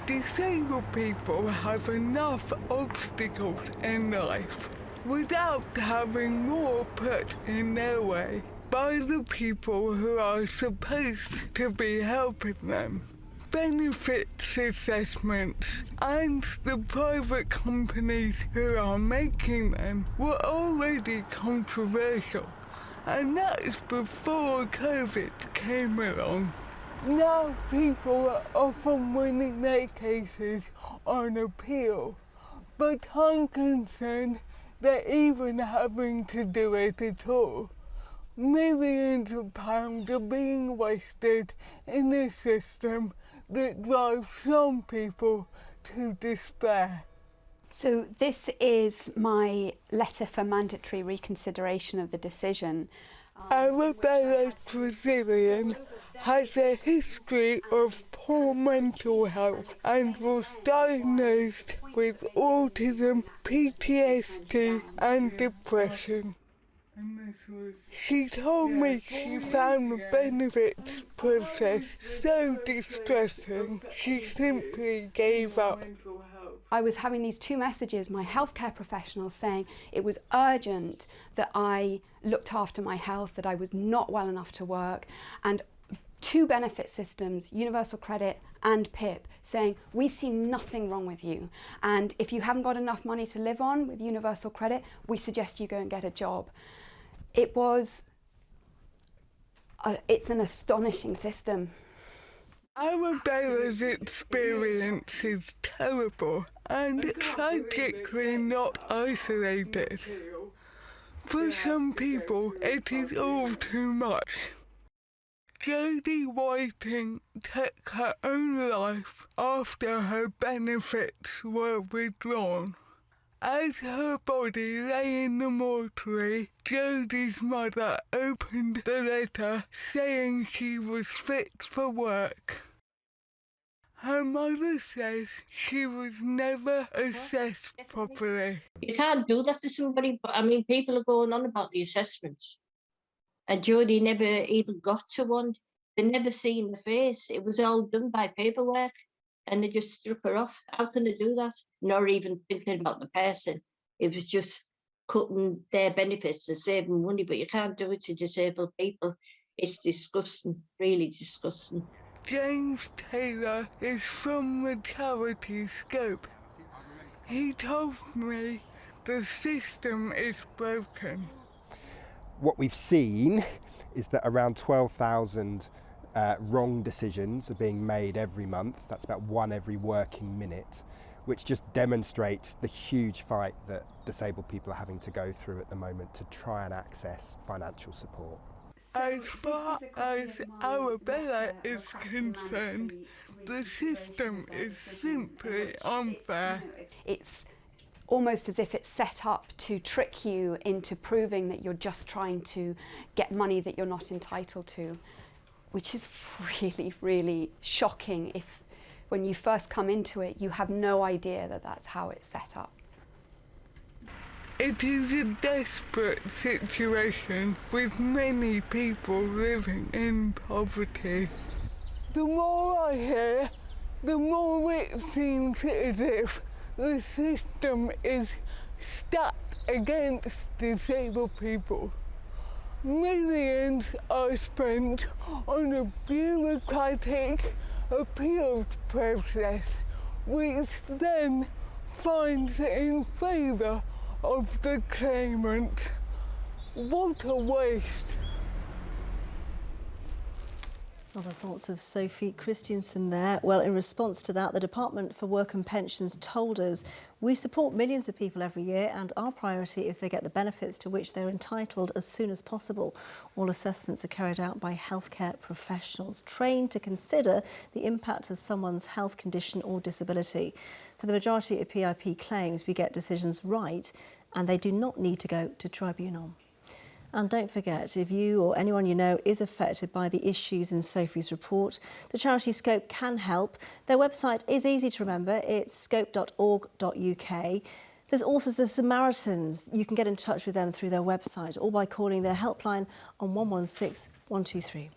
Disabled people have enough obstacles in life without having more put in their way by the people who are supposed to be helping them. Benefits assessments and the private companies who are making them were already controversial, and that's before COVID came along. Now people are often winning their cases on appeal, but I'm concerned they're even having to do it at all. Millions of pounds are being wasted in a system that drives some people to despair. So this is my letter for mandatory reconsideration of the decision. Arabella Brazilian has a history of poor mental health and was diagnosed with autism, PTSD and depression. She told me she found the benefits process so distressing, she simply gave up. I was having these two messages, my healthcare professionals saying it was urgent that I looked after my health, that I was not well enough to work, and two benefit systems, universal credit and PIP, saying we see nothing wrong with you, and if you haven't got enough money to live on with universal credit, we suggest you go and get a job. It's an astonishing system. Arabella's experience is terrible and tragically not isolated. For some people, it is all too much. Jodie Whiting took her own life after her benefits were withdrawn. As her body lay in the mortuary, Jodie's mother opened the letter saying she was fit for work. Her mother says she was never assessed properly. You can't do that to somebody, but I mean, people are going on about the assessments. And Jodie never even got to one. They never seen the face. It was all done by paperwork. And they just struck her off. How can they do that? Not even thinking about the person. It was just cutting their benefits and saving money, but you can't do it to disabled people. It's disgusting, really disgusting. James Taylor is from the charity Scope. He told me the system is broken. What we've seen is that around 12,000 wrong decisions are being made every month. That's about one every working minute, which just demonstrates the huge fight that disabled people are having to go through at the moment to try and access financial support. As far as Arabella is concerned, the system is simply unfair. It's almost as if it's set up to trick you into proving that you're just trying to get money that you're not entitled to, which is really, really shocking if, when you first come into it, you have no idea that that's how it's set up. It is a desperate situation with many people living in poverty. The more I hear, the more it seems as if the system is stacked against disabled people. Millions are spent on a bureaucratic appeals process, which then finds in favour of the claimant. What a waste. Well, the thoughts of Sophie Christiensen there. Well, in response to that, the Department for Work and Pensions told us, we support millions of people every year and our priority is they get the benefits to which they're entitled as soon as possible. All assessments are carried out by healthcare professionals trained to consider the impact of someone's health condition or disability. For the majority of PIP claims, we get decisions right and they do not need to go to tribunal. And don't forget, if you or anyone you know is affected by the issues in Sophie's report, the charity Scope can help. Their website is easy to remember. It's scope.org.uk. There's also the Samaritans. You can get in touch with them through their website or by calling their helpline on 116 123.